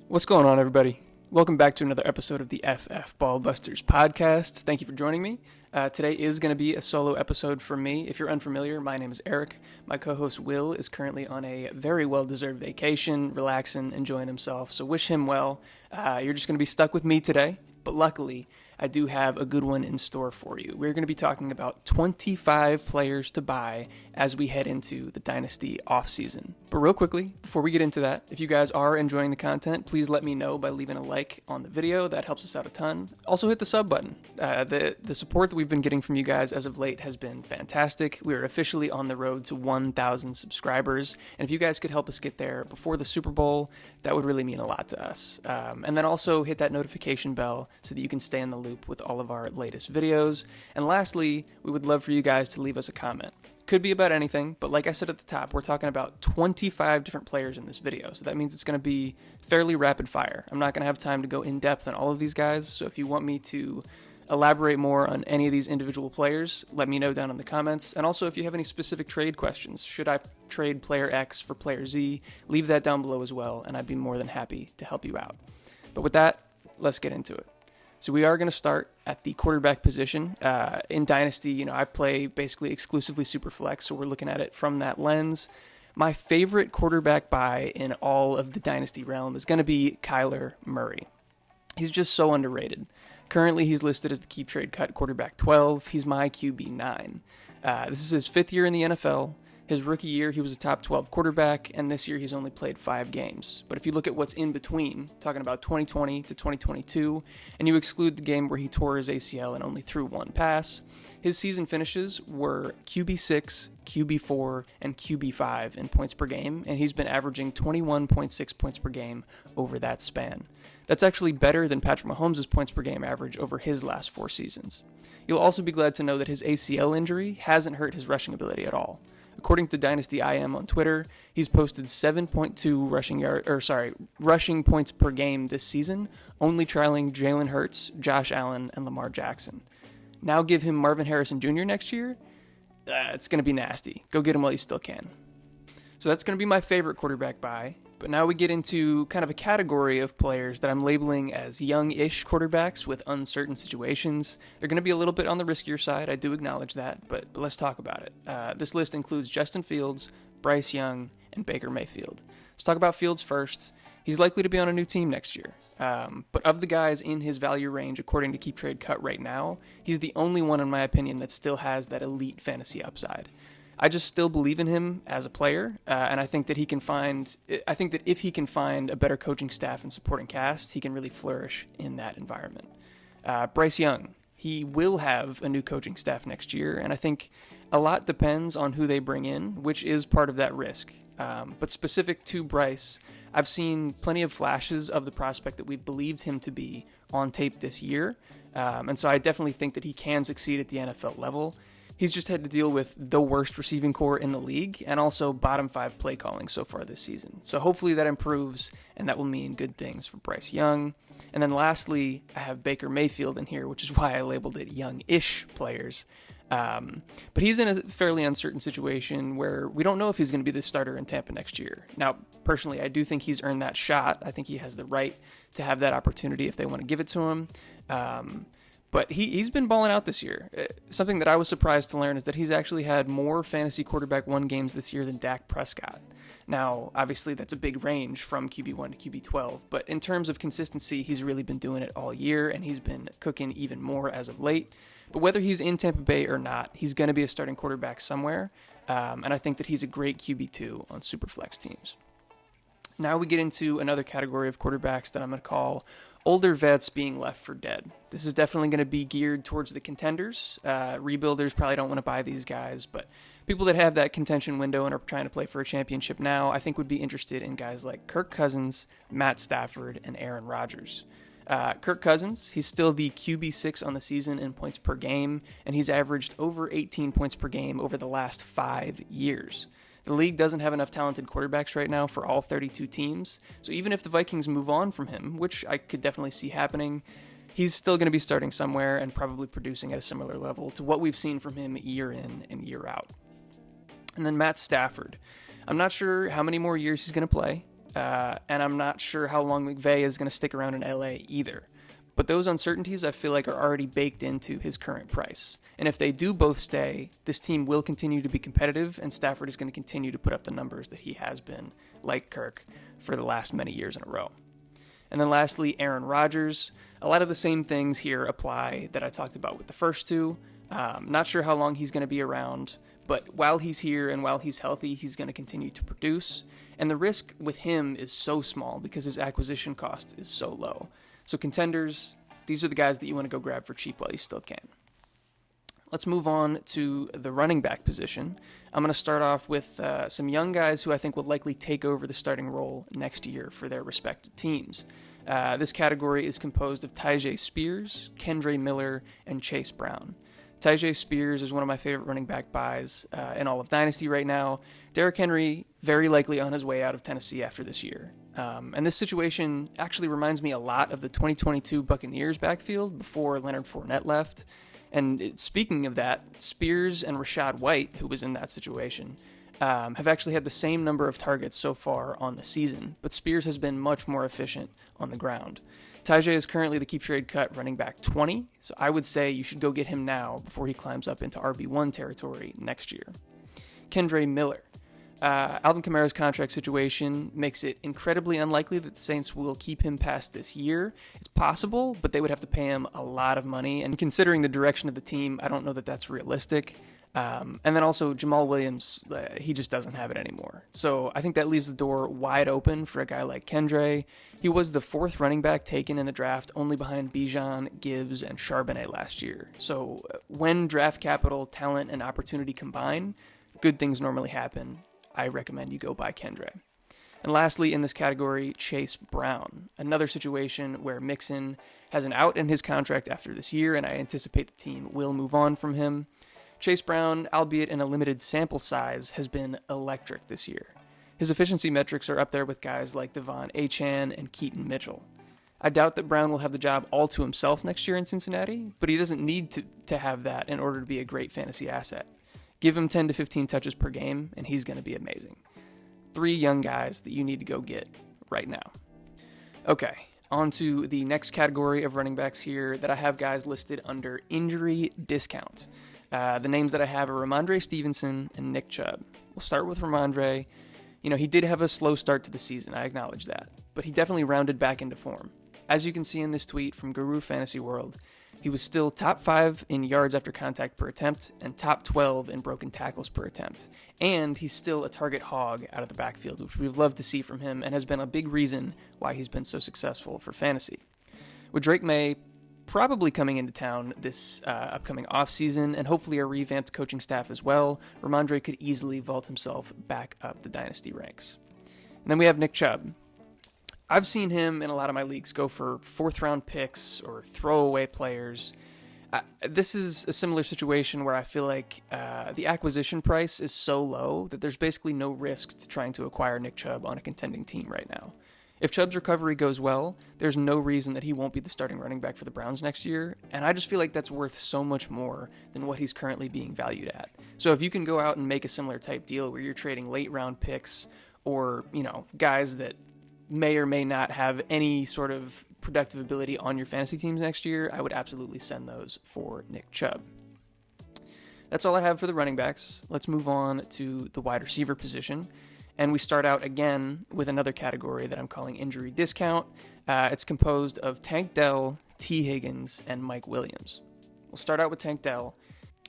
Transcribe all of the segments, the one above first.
What's going on, everybody? Welcome back to another episode of the FF Ballbusters podcast. Thank you for joining me. Today is going to be a solo episode for me. If you're unfamiliar, my name is Eric. My co-host Will is currently on a very well-deserved vacation, relaxing, enjoying himself, so wish him well. You're just going to be stuck with me today, but luckily, I do have a good one in store for you. We're going to be talking about 25 players to buy as we head into the Dynasty offseason. But real quickly, before we get into that, if you guys are enjoying the content, please let me know by leaving a like on the video. That helps us out a ton. Also hit the sub button. The support that we've been getting from you guys as of late has been fantastic. We are officially on the road to 1,000 subscribers. And if you guys could help us get there before the Super Bowl, that would really mean a lot to us. And then also hit that notification bell so that you can stay in the loop with all of our latest videos. And lastly, we would love for you guys to leave us a comment. Could be about anything, but like I said at the top, we're talking about 25 different players in this video, so that means it's going to be fairly rapid fire. I'm not going to have time to go in depth on all of these guys, so if you want me to elaborate more on any of these individual players, let me know down in the comments. And also, if you have any specific trade questions, should I trade player X for player Z, leave that down below as well, and I'd be more than happy to help you out. But with that, let's get into it. So we are going to start at the quarterback position. In Dynasty, I play basically exclusively Superflex, so we're looking at it from that lens. My favorite quarterback buy in all of the Dynasty realm is going to be Kyler Murray. He's just so underrated. Currently, he's listed as the Keep Trade Cut quarterback 12. He's my QB 9. This is his fifth year in the NFL. His rookie year, he was a top 12 quarterback, and this year he's only played 5 games. But if you look at what's in between, talking about 2020 to 2022, and you exclude the game where he tore his ACL and only threw 1 pass, his season finishes were QB 6, QB 4, and QB 5 in points per game, and he's been averaging 21.6 points per game over that span. That's actually better than Patrick Mahomes' points per game average over his last 4 seasons. You'll also be glad to know that his ACL injury hasn't hurt his rushing ability at all. According to Dynasty IM on Twitter, he's posted 7.2 rushing points per game this season, only trailing Jalen Hurts, Josh Allen, and Lamar Jackson. Now give him Marvin Harrison Jr. next year? It's going to be nasty. Go get him while you still can. So that's going to be my favorite quarterback buy. But now we get into kind of a category of players that I'm labeling as young-ish quarterbacks with uncertain situations. They're going to be a little bit on the riskier side, I do acknowledge that, but let's talk about it. This list includes Justin Fields, Bryce Young, and Baker Mayfield. Let's talk about Fields first. He's likely to be on a new team next year. But of the guys in his value range, according to Keep Trade Cut right now, he's the only one, in my opinion, that still has that elite fantasy upside. I just still believe in him as a player, and I think that if he can find a better coaching staff and supporting cast, he can really flourish in that environment. Bryce Young, he will have a new coaching staff next year, and I think a lot depends on who they bring in, which is part of that risk. But specific to Bryce, I've seen plenty of flashes of the prospect that we believed him to be on tape this year, and so I definitely think that he can succeed at the NFL level. He's just had to deal with the worst receiving core in the league and also bottom 5 play calling so far this season. So hopefully that improves, and that will mean good things for Bryce Young. And then lastly, I have Baker Mayfield in here, which is why I labeled it young-ish players. But he's in a fairly uncertain situation where we don't know if he's going to be the starter in Tampa next year. Now, personally, I do think he's earned that shot. I think he has the right to have that opportunity if they want to give it to him. But he's been balling out this year. Something that I was surprised to learn is that he's actually had more fantasy quarterback 1 games this year than Dak Prescott. Now, obviously, that's a big range from QB1 to QB12, but in terms of consistency, he's really been doing it all year, and he's been cooking even more as of late. But whether he's in Tampa Bay or not, he's going to be a starting quarterback somewhere, and I think that he's a great QB2 on Superflex teams. Now we get into another category of quarterbacks that I'm going to call older vets being left for dead. This is definitely going to be geared towards the contenders. Rebuilders probably don't want to buy these guys, but people that have that contention window and are trying to play for a championship now, I think would be interested in guys like Kirk Cousins, Matt Stafford, and Aaron Rodgers. Kirk Cousins, he's still the QB 6 on the season in points per game, and he's averaged over 18 points per game over the last 5 years. The league doesn't have enough talented quarterbacks right now for all 32 teams, so even if the Vikings move on from him, which I could definitely see happening, he's still going to be starting somewhere and probably producing at a similar level to what we've seen from him year in and year out. And then Matt Stafford. I'm not sure how many more years he's going to play. and I'm not sure how long McVay is going to stick around in LA either. But those uncertainties I feel like are already baked into his current price. And if they do both stay, this team will continue to be competitive, and Stafford is going to continue to put up the numbers that he has been, like Kirk, for the last many years in a row. And then lastly, Aaron Rodgers. A lot of the same things here apply that I talked about with the first two. Not sure how long he's going to be around, but while he's here and while he's healthy, he's going to continue to produce. And the risk with him is so small because his acquisition cost is so low. So contenders, these are the guys that you want to go grab for cheap while you still can. Let's move on to the running back position. I'm going to start off with some young guys who I think will likely take over the starting role next year for their respective teams. This category is composed of Tyjae Spears, Kendre Miller, and Chase Brown. Tyjae Spears is one of my favorite running back buys in all of Dynasty right now. Derrick Henry very likely on his way out of Tennessee after this year. And this situation actually reminds me a lot of the 2022 Buccaneers backfield before Leonard Fournette left. And speaking of that, Spears and Rachaad White, who was in that situation, have actually had the same number of targets so far on the season, but Spears has been much more efficient on the ground. Tyjae is currently the keep trade cut running back 20, so I would say you should go get him now before he climbs up into RB1 territory next year. Kendre Miller. Alvin Kamara's contract situation makes it incredibly unlikely that the Saints will keep him past this year. It's possible, but they would have to pay him a lot of money, and considering the direction of the team, I don't know that that's realistic. And then also Jamal Williams, he just doesn't have it anymore. So I think that leaves the door wide open for a guy like Kendre. He was the fourth running back taken in the draft, only behind Bijan, Gibbs, and Charbonnet last year. So when draft capital, talent, and opportunity combine, good things normally happen. I recommend you go buy Kendre. And lastly, in this category, Chase Brown. Another situation where Mixon has an out in his contract after this year, and I anticipate the team will move on from him. Chase Brown, albeit in a limited sample size, has been electric this year. His efficiency metrics are up there with guys like Devon Achane and Keaton Mitchell. I doubt that Brown will have the job all to himself next year in Cincinnati, but he doesn't need to have that in order to be a great fantasy asset. Give him 10 to 15 touches per game, and he's going to be amazing. 3 young guys that you need to go get right now. Okay, on to the next category of running backs here that I have guys listed under injury discount. The names that I have are Ramondre Stevenson and Nick Chubb. We'll start with Ramondre. You know, he did have a slow start to the season, I acknowledge that, but he definitely rounded back into form. As you can see in this tweet from Guru Fantasy World, he was still top 5 in yards after contact per attempt and top 12 in broken tackles per attempt. And he's still a target hog out of the backfield, which we've loved to see from him and has been a big reason why he's been so successful for fantasy. With Drake May probably coming into town this upcoming offseason and hopefully a revamped coaching staff as well, Ramondre could easily vault himself back up the Dynasty ranks. And then we have Nick Chubb. I've seen him in a lot of my leagues go for 4th-round picks or throwaway players. This is a similar situation where I feel like the acquisition price is so low that there's basically no risk to trying to acquire Nick Chubb on a contending team right now. If Chubb's recovery goes well, there's no reason that he won't be the starting running back for the Browns next year, and I just feel like that's worth so much more than what he's currently being valued at. So if you can go out and make a similar type deal where you're trading late-round picks or, you know, guys that may or may not have any sort of productive ability on your fantasy teams next year, I would absolutely send those for Nick Chubb. That's all I have for the running backs. Let's move on to the wide receiver position. And we start out again with another category that I'm calling injury discount. It's composed of Tank Dell, T. Higgins, and Mike Williams. We'll start out with Tank Dell.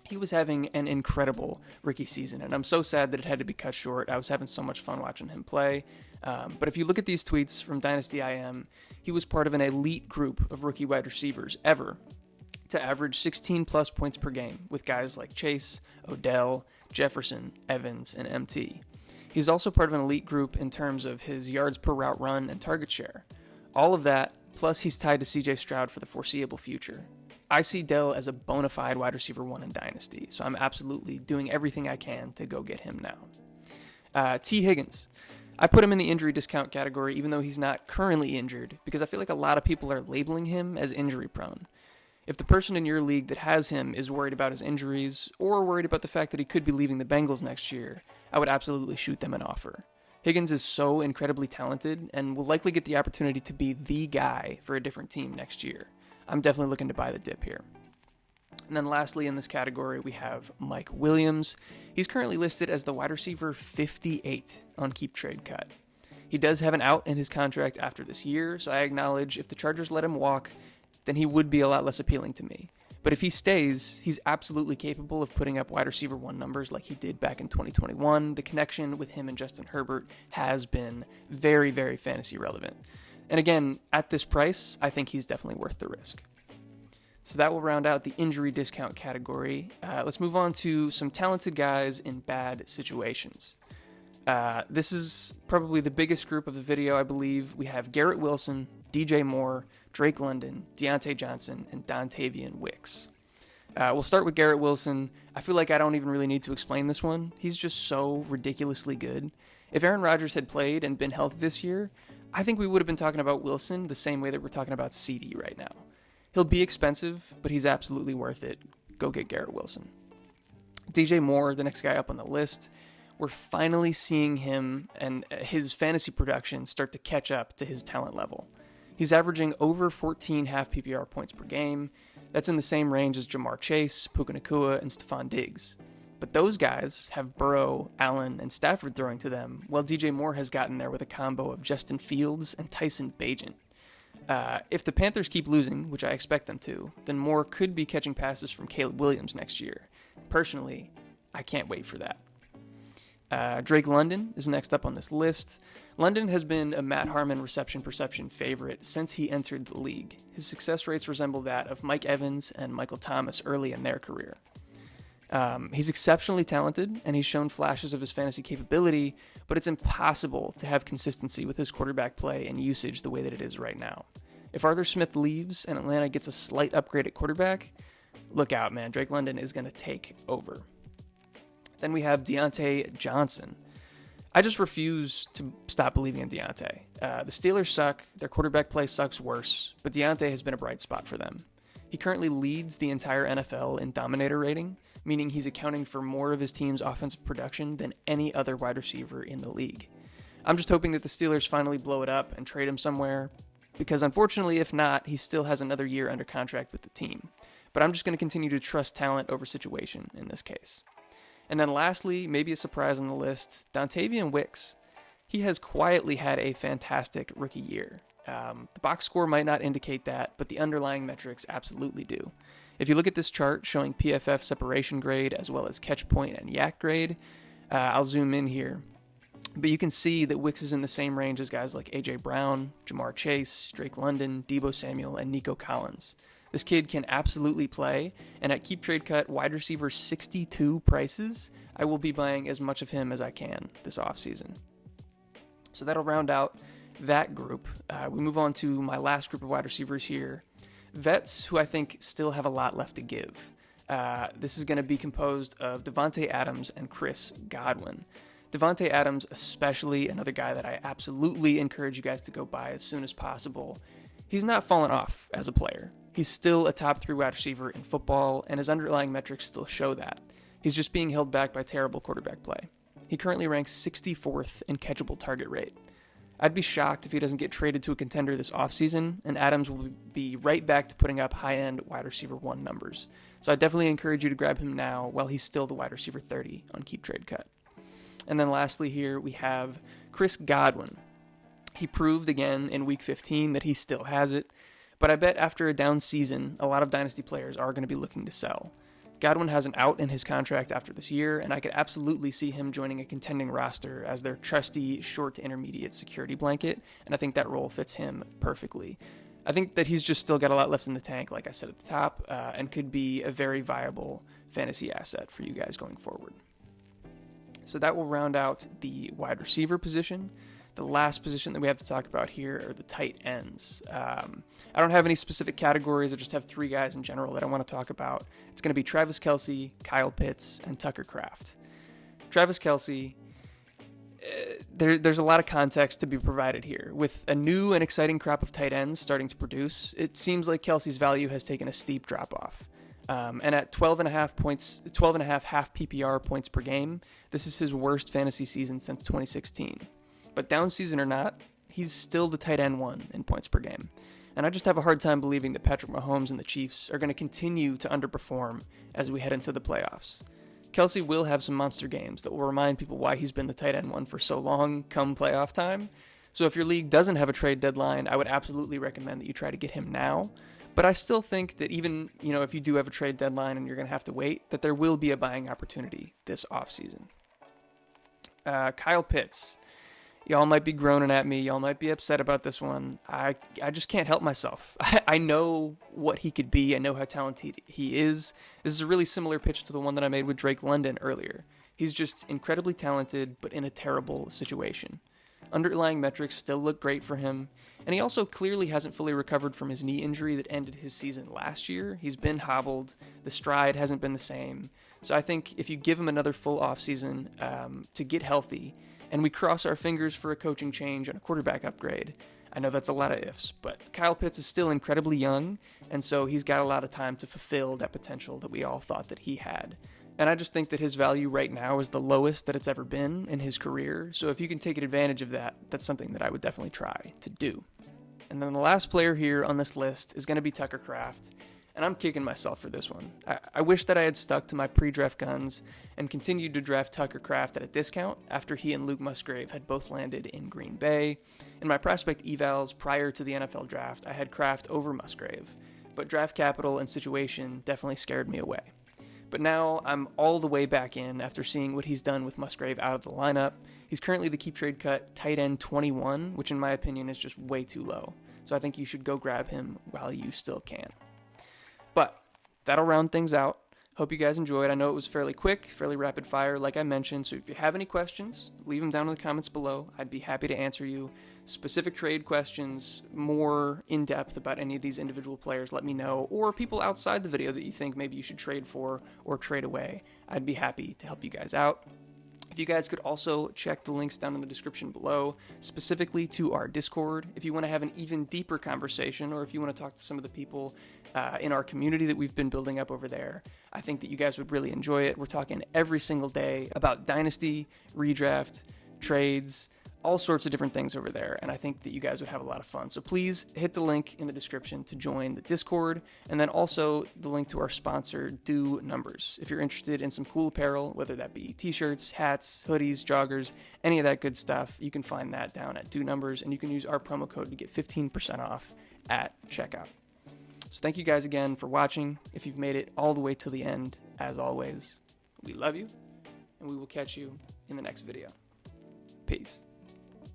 He was having an incredible rookie season, and I'm so sad that it had to be cut short. I was having so much fun watching him play. But if you look at these tweets from Dynasty IM, he was part of an elite group of rookie wide receivers ever to average 16-plus points per game with guys like Chase, Odell, Jefferson, Evans, and MT. He's also part of an elite group in terms of his yards per route run and target share. All of that, plus he's tied to CJ Stroud for the foreseeable future. I see Dell as a bona fide wide receiver 1 in Dynasty, so I'm absolutely doing everything I can to go get him now. T. Higgins. I put him in the injury discount category even though he's not currently injured because I feel like a lot of people are labeling him as injury prone. If the person in your league that has him is worried about his injuries or worried about the fact that he could be leaving the Bengals next year, I would absolutely shoot them an offer. Higgins is so incredibly talented and will likely get the opportunity to be the guy for a different team next year. I'm definitely looking to buy the dip here. And then lastly in this category, we have Mike Williams. He's currently listed as the wide receiver 58 on Keep Trade Cut. He does have an out in his contract after this year, so I acknowledge if the Chargers let him walk, then he would be a lot less appealing to me. But if he stays, he's absolutely capable of putting up wide receiver 1 numbers like he did back in 2021. The connection with him and Justin Herbert has been very, very fantasy relevant. And again, at this price, I think he's definitely worth the risk. So that will round out the injury discount category. Let's move on to some talented guys in bad situations. This is probably the biggest group of the video, I believe. We have Garrett Wilson, DJ Moore, Drake London, Deontay Johnson, and Dontavian Wicks. We'll start with Garrett Wilson. I feel like I don't even really need to explain this one. He's just so ridiculously good. If Aaron Rodgers had played and been healthy this year, I think we would have been talking about Wilson the same way that we're talking about CD right now. He'll be expensive, but he's absolutely worth it. Go get Garrett Wilson. DJ Moore, the next guy up on the list, we're finally seeing him and his fantasy production start to catch up to his talent level. He's averaging over 14 half PPR points per game. That's in the same range as Jamar Chase, Puka Nacua, and Stephon Diggs. But those guys have Burrow, Allen, and Stafford throwing to them, while DJ Moore has gotten there with a combo of Justin Fields and Tyson Bagent. If the Panthers keep losing, which I expect them to, then Moore could be catching passes from Caleb Williams next year. Personally, I can't wait for that. Drake London is next up on this list. London has been a Matt Harmon reception perception favorite since he entered the league. His success rates resemble that of Mike Evans and Michael Thomas early in their career. He's exceptionally talented, and he's shown flashes of his fantasy capability, but it's impossible to have consistency with his quarterback play and usage the way that it is right now. If Arthur Smith leaves and Atlanta gets a slight upgrade at quarterback, look out, man. Drake London is going to take over. Then we have Deontay Johnson. I just refuse to stop believing in Deontay. The Steelers suck, their quarterback play sucks worse, but Deontay has been a bright spot for them. He currently leads the entire NFL in dominator rating, meaning he's accounting for more of his team's offensive production than any other wide receiver in the league. I'm just hoping that the Steelers finally blow it up and trade him somewhere, because unfortunately, if not, he still has another year under contract with the team. But I'm just going to continue to trust talent over situation in this case. And then lastly, maybe a surprise on the list, Dontavian Wicks. He has quietly had a fantastic rookie year. The box score might not indicate that, but the underlying metrics absolutely do. If you look at this chart showing PFF separation grade as well as catch point and yak grade, I'll zoom in here. But you can see that Wicks is in the same range as guys like A.J. Brown, Jamar Chase, Drake London, Deebo Samuel, and Nico Collins. This kid can absolutely play, and at Keep Trade Cut wide receiver 62 prices, I will be buying as much of him as I can this offseason. So that'll round out that group. We move on to my last group of wide receivers here. Vets who I think still have a lot left to give. This is going to be composed of Devontae Adams and Chris Godwin. Devontae Adams, especially, another guy that I absolutely encourage you guys to go buy as soon as possible. He's not fallen off as a player. He's still a top 3 wide receiver in football, and his underlying metrics still show that. He's just being held back by terrible quarterback play. He currently ranks 64th in catchable target rate. I'd be shocked if he doesn't get traded to a contender this offseason, and Adams will be right back to putting up high-end wide receiver 1 numbers. So I definitely encourage you to grab him now while he's still the wide receiver 30 on Keep Trade Cut. And then lastly here, we have Chris Godwin. He proved again in Week 15 that he still has it, but I bet after a down season, a lot of Dynasty players are going to be looking to sell. Godwin has an out in his contract after this year, and I could absolutely see him joining a contending roster as their trusty short to intermediate security blanket, and I think that role fits him perfectly. I think that he's just still got a lot left in the tank, like I said at the top, and could be a very viable fantasy asset for you guys going forward. So that will round out the wide receiver position. The last position that we have to talk about here are the tight ends. I don't have any specific categories. I just have 3 guys in general that I want to talk about. It's going to be Travis Kelce, Kyle Pitts, and Tucker Kraft. Travis Kelce, there's a lot of context to be provided here. With a new and exciting crop of tight ends starting to produce, it seems like Kelce's value has taken a steep drop-off. And at 12.5 half PPR points per game, this is his worst fantasy season since 2016. But down season or not, he's still the tight end 1 in points per game. And I just have a hard time believing that Patrick Mahomes and the Chiefs are going to continue to underperform as we head into the playoffs. Kelsey will have some monster games that will remind people why he's been the tight end 1 for so long come playoff time. So if your league doesn't have a trade deadline, I would absolutely recommend that you try to get him now. But I still think that even, if you do have a trade deadline and you're going to have to wait, that there will be a buying opportunity this offseason. Kyle Pitts. Y'all might be groaning at me. Y'all might be upset about this one. I just can't help myself. I know what he could be. I know how talented he is. This is a really similar pitch to the one that I made with Drake London earlier. He's just incredibly talented, but in a terrible situation. Underlying metrics still look great for him, and he also clearly hasn't fully recovered from his knee injury that ended his season last year. He's been hobbled. The stride hasn't been the same. So I think if you give him another full offseason to get healthy, and we cross our fingers for a coaching change and a quarterback upgrade. I know that's a lot of ifs, but Kyle Pitts is still incredibly young, and so he's got a lot of time to fulfill that potential that we all thought that he had. And I just think that his value right now is the lowest that it's ever been in his career, so if you can take advantage of that, that's something that I would definitely try to do. And then the last player here on this list is going to be Tucker Kraft. And I'm kicking myself for this one. I wish that I had stuck to my pre-draft guns and continued to draft Tucker Kraft at a discount after he and Luke Musgrave had both landed in Green Bay. In my prospect evals prior to the NFL draft, I had Kraft over Musgrave, but draft capital and situation definitely scared me away. But now I'm all the way back in after seeing what he's done with Musgrave out of the lineup. He's currently the keep trade cut tight end 21, which in my opinion is just way too low. So I think you should go grab him while you still can. But that'll round things out. Hope you guys enjoyed. I know it was fairly quick, fairly rapid fire, like I mentioned. So if you have any questions, leave them down in the comments below. I'd be happy to answer you. Specific trade questions, more in-depth about any of these individual players, let me know. Or people outside the video that you think maybe you should trade for or trade away. I'd be happy to help you guys out. If you guys could also check the links down in the description below, specifically to our Discord, if you want to have an even deeper conversation, or if you want to talk to some of the people in our community that we've been building up over there, I think that you guys would really enjoy it. We're talking every single day about Dynasty, redraft, trades, all sorts of different things over there, and I think that you guys would have a lot of fun. So please hit the link in the description to join the Discord, and then also the link to our sponsor, Do Numbers. If you're interested in some cool apparel, whether that be t-shirts, hats, hoodies, joggers, any of that good stuff, you can find that down at Do Numbers, and you can use our promo code to get 15% off at checkout. So thank you guys again for watching. If you've made it all the way to the end, as always, we love you, and we will catch you in the next video. Peace.